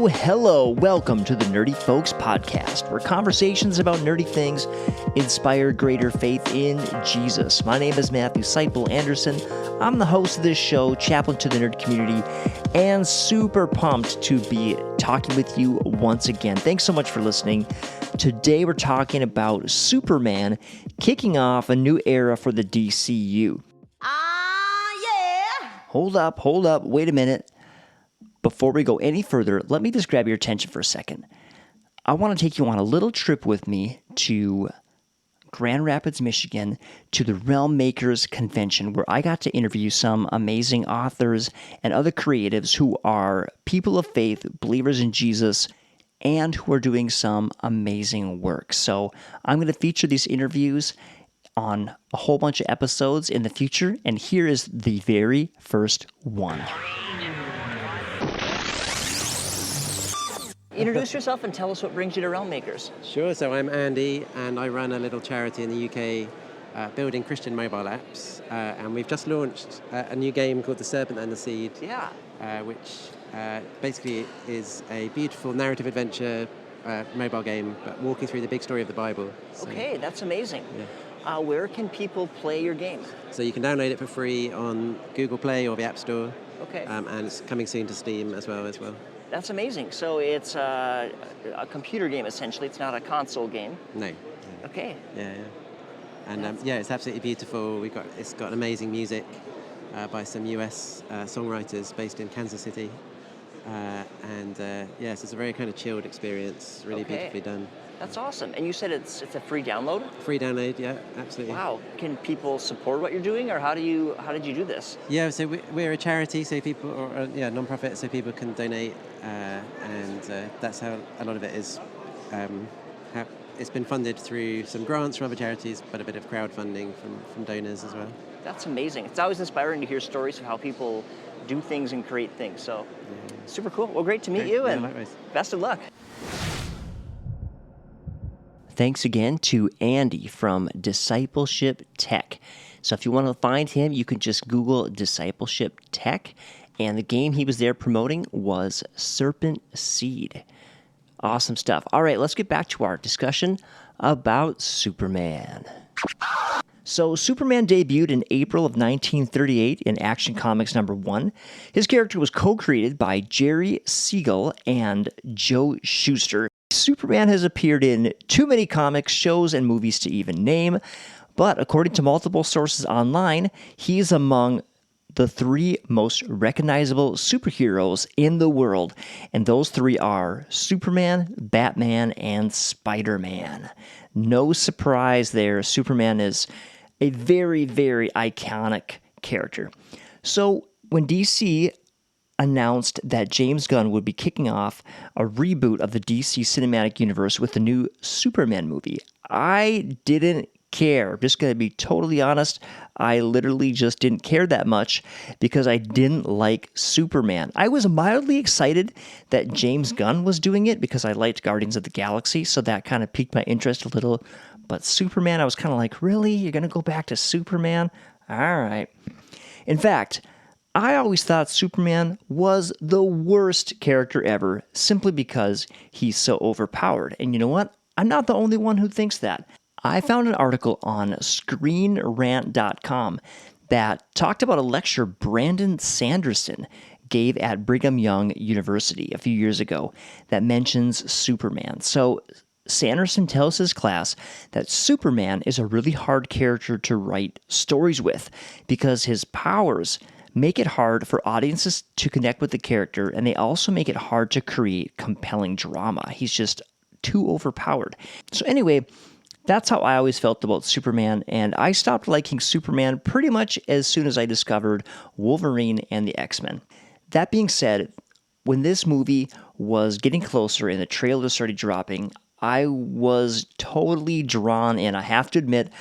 Hello. Welcome to the Nerdy Folks Podcast, where conversations about nerdy things inspire greater faith in Jesus. My name is Matthew Seipel Anderson. I'm the host of this show, chaplain to the nerd community, and super pumped to be talking with you once again. Thanks so much for listening. Today we're talking about Superman kicking off a new era for the DCU. Yeah! Hold up, wait a minute. Before we go any further, let me just grab your attention for a second. I want to take you on a little trip with me to Grand Rapids, Michigan, to the Realm Makers Convention, where I got to interview some amazing authors and other creatives who are people of faith, believers in Jesus, and who are doing some amazing work. So I'm going to feature these interviews on a whole bunch of episodes in the future, and here is the very first one. Introduce yourself and tell us what brings you to Realm Makers. Sure, so I'm Andy, and I run a little charity in the UK building Christian mobile apps, and we've just launched a new game called The Serpent and the Seed, which basically is a beautiful narrative adventure mobile game, but walking through the big story of the Bible. So, okay, that's amazing. Yeah. Where can people play your game? So you can download it for free on Google Play or the App Store, Okay. And it's coming soon to Steam as well. That's amazing. So it's a computer game, essentially. It's not a console game. No. Okay. Yeah. And it's absolutely beautiful. It's got amazing music by some US songwriters based in Kansas City. So it's a very kind of chilled experience, really beautifully done. That's awesome. And you said it's a free download? Free download, yeah, absolutely. Wow. Can people support what you're doing, or how did you do this? Yeah, so we're a charity, so people, non-profit, so people can donate, that's how a lot of it is. It's been funded through some grants from other charities, but a bit of crowdfunding from donors as well. That's amazing. It's always inspiring to hear stories of how people do things and create things. So, super cool. Well, great to meet you, and likewise. Best of luck. Thanks again to Andy from Discipleship Tech. So if you want to find him, you can just Google Discipleship Tech, and the game he was there promoting was Serpent Seed. Awesome stuff. All right, let's get back to our discussion about Superman. So Superman debuted in April of 1938 in Action Comics #1. His character was co-created by Jerry Siegel and Joe Shuster. Superman has appeared in too many comics, shows, and movies to even name, but according to multiple sources online, he is among the 3 most recognizable superheroes in the world, and those 3 are Superman, Batman, and Spider-Man. No surprise there, Superman is a very, very iconic character. So when DC announced that James Gunn would be kicking off a reboot of the DC Cinematic Universe with the new Superman movie, I didn't care. I'm just going to be totally honest. I literally just didn't care that much because I didn't like Superman. I was mildly excited that James Gunn was doing it because I liked Guardians of the Galaxy, so that kind of piqued my interest a little. But Superman, I was kind of like, really? You're going to go back to Superman? All right. In fact, I always thought Superman was the worst character ever simply because he's so overpowered. And you know what? I'm not the only one who thinks that. I found an article on ScreenRant.com that talked about a lecture Brandon Sanderson gave at Brigham Young University a few years ago that mentions Superman. So Sanderson tells his class that Superman is a really hard character to write stories with because his powers make it hard for audiences to connect with the character, and they also make it hard to create compelling drama. He's just too overpowered. So anyway, that's how I always felt about Superman, and I stopped liking Superman pretty much as soon as I discovered Wolverine and the X-Men. That being said, when this movie was getting closer and the trailer started dropping, I was totally drawn in. I have to admit,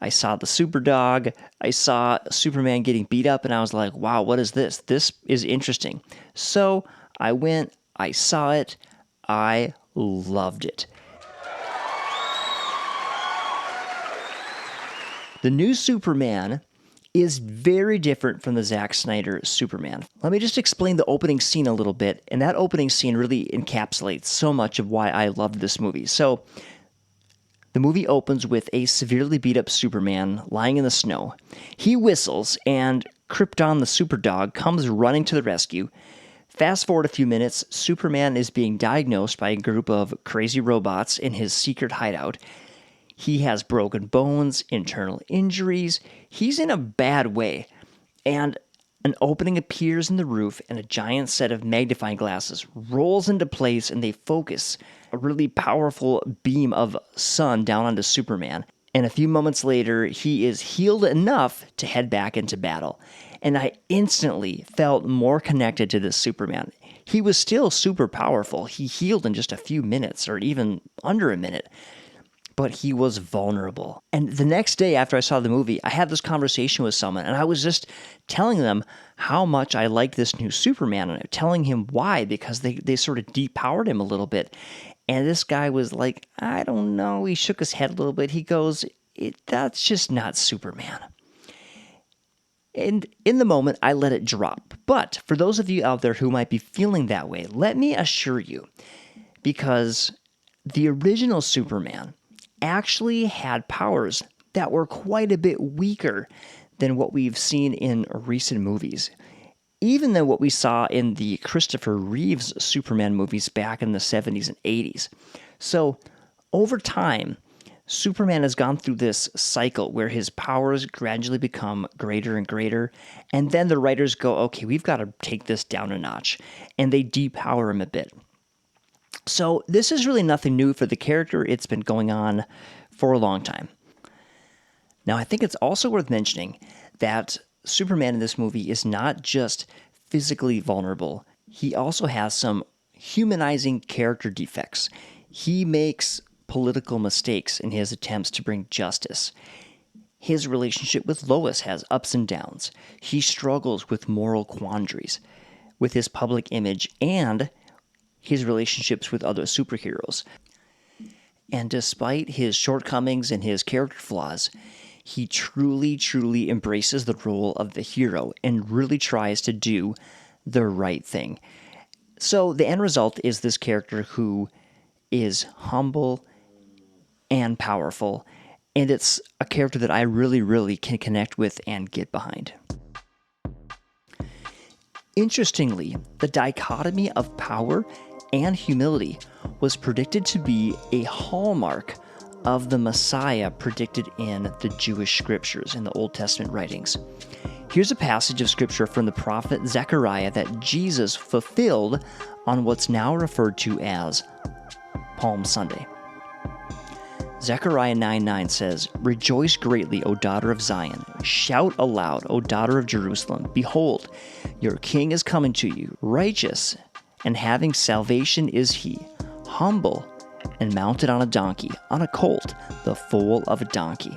I saw the Superdog, I saw Superman getting beat up, and I was like, wow, what is this? This is interesting. So I went, I saw it, I loved it. The new Superman is very different from the Zack Snyder Superman. Let me just explain the opening scene a little bit, and that opening scene really encapsulates so much of why I loved this movie. So, the movie opens with a severely beat up Superman lying in the snow. He whistles, and Krypton the Superdog comes running to the rescue. Fast forward a few minutes, Superman is being diagnosed by a group of crazy robots in his secret hideout. He has broken bones, internal injuries. He's in a bad way. And an opening appears in the roof, and a giant set of magnifying glasses rolls into place, and they focus a really powerful beam of sun down onto Superman. And a few moments later, he is healed enough to head back into battle. And I instantly felt more connected to this Superman. He was still super powerful. He healed in just a few minutes, or even under a minute. But he was vulnerable. And the next day after I saw the movie, I had this conversation with someone, and I was just telling them how much I liked this new Superman, and telling him why, because they sort of depowered him a little bit. And this guy was like, I don't know. He shook his head a little bit. He goes, that's just not Superman. And in the moment, I let it drop. But for those of you out there who might be feeling that way, let me assure you, because the original Superman actually had powers that were quite a bit weaker than what we've seen in recent movies, even than what we saw in the Christopher Reeves Superman movies back in the 70s and 80s. So, over time, Superman has gone through this cycle where his powers gradually become greater and greater, and then the writers go, okay, we've got to take this down a notch, and they depower him a bit. So this is really nothing new for the character. It's been going on for a long time. Now, I think it's also worth mentioning that Superman in this movie is not just physically vulnerable. He also has some humanizing character defects. He makes political mistakes in his attempts to bring justice. His relationship with Lois has ups and downs. He struggles with moral quandaries, with his public image, and his relationships with other superheroes. And despite his shortcomings and his character flaws, he truly, truly embraces the role of the hero and really tries to do the right thing. So the end result is this character who is humble and powerful, and it's a character that I really, really can connect with and get behind. Interestingly, the dichotomy of power and humility was predicted to be a hallmark of the Messiah predicted in the Jewish scriptures, in the Old Testament writings. Here's a passage of scripture from the prophet Zechariah that Jesus fulfilled on what's now referred to as Palm Sunday. Zechariah 9:9 says, "Rejoice greatly, O daughter of Zion. Shout aloud, O daughter of Jerusalem. Behold, your king is coming to you, righteous, and having salvation is he, humble, and mounted on a donkey, on a colt, the foal of a donkey."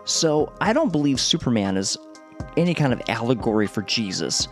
So I don't believe Superman is any kind of allegory for Jesus.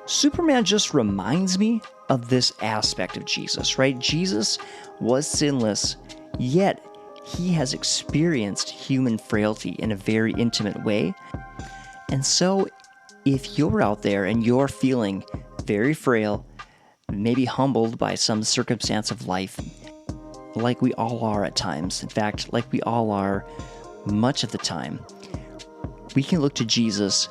Superman just reminds me of this aspect of Jesus, right? Jesus was sinless, yet he has experienced human frailty in a very intimate way. And so if you're out there and you're feeling very frail, maybe humbled by some circumstance of life, like we all are at times, in fact, like we all are much of the time, we can look to Jesus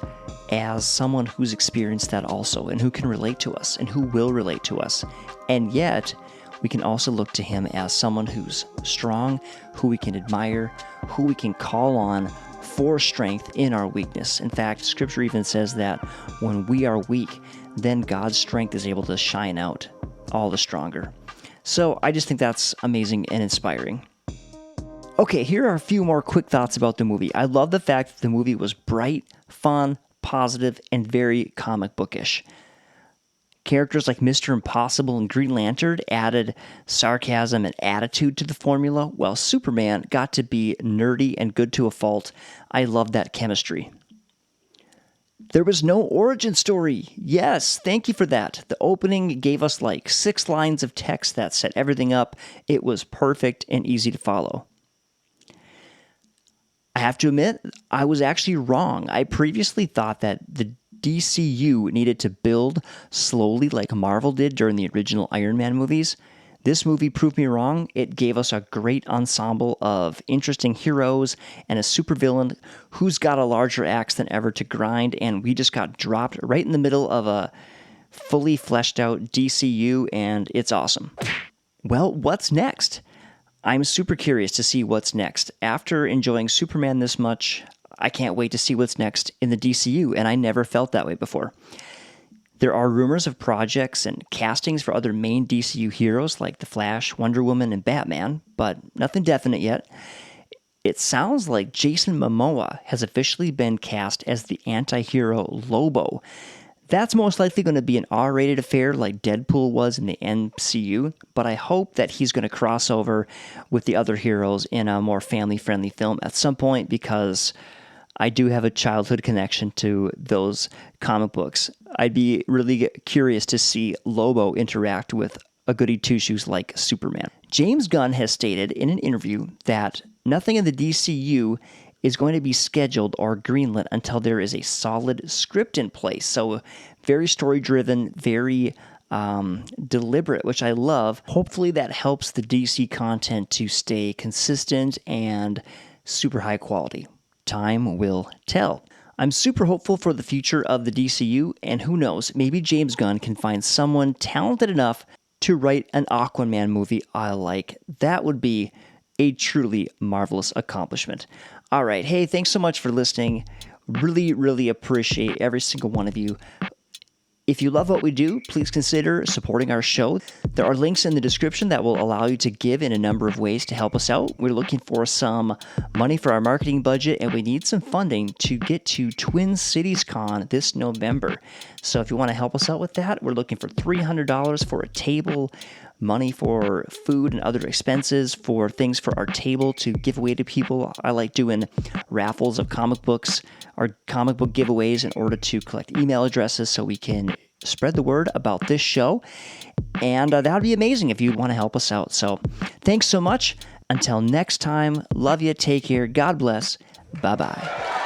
as someone who's experienced that also, and who can relate to us, and who will relate to us. And yet, we can also look to him as someone who's strong, who we can admire, who we can call on for strength in our weakness. In fact, Scripture even says that when we are weak, then God's strength is able to shine out all the stronger. So I just think that's amazing and inspiring. Okay, here are a few more quick thoughts about the movie. I love the fact that the movie was bright, fun, positive, and very comic bookish. Characters like Mr. Impossible and Green Lantern added sarcasm and attitude to the formula, while Superman got to be nerdy and good to a fault. I love that chemistry. There was no origin story. Yes, thank you for that. The opening gave us like 6 lines of text that set everything up. It was perfect and easy to follow. I have to admit, I was actually wrong. I previously thought that the DCU needed to build slowly like Marvel did during the original Iron Man movies. This movie proved me wrong. It gave us a great ensemble of interesting heroes and a supervillain who's got a larger axe than ever to grind, and we just got dropped right in the middle of a fully fleshed out DCU, and it's awesome. Well, what's next? I'm super curious to see what's next. After enjoying Superman this much, I can't wait to see what's next in the DCU, and I never felt that way before. There are rumors of projects and castings for other main DCU heroes like The Flash, Wonder Woman, and Batman, but nothing definite yet. It sounds like Jason Momoa has officially been cast as the anti-hero Lobo. That's most likely going to be an R-rated affair like Deadpool was in the MCU, but I hope that he's going to cross over with the other heroes in a more family-friendly film at some point, because I do have a childhood connection to those comic books. I'd be really curious to see Lobo interact with a goody two-shoes like Superman. James Gunn has stated in an interview that nothing in the DCU is going to be scheduled or greenlit until there is a solid script in place. So very story-driven, very deliberate, which I love. Hopefully that helps the DC content to stay consistent and super high quality. Time will tell. I'm super hopeful for the future of the DCU, and who knows, maybe James Gunn can find someone talented enough to write an Aquaman movie I like. That would be a truly marvelous accomplishment. All right, hey, thanks so much for listening. Really, really appreciate every single one of you. If you love what we do, please consider supporting our show. There are links in the description that will allow you to give in a number of ways to help us out. We're looking for some money for our marketing budget, and we need some funding to get to Twin Cities Con this November. So if you want to help us out with that, we're looking for $300 for a table, money for food and other expenses, for things for our table to give away to people. I like doing raffles of comic books or comic book giveaways in order to collect email addresses so we can spread the word about this show. And that would be amazing if you want to help us out. So thanks so much. Until next time, love you, take care, God bless, bye-bye.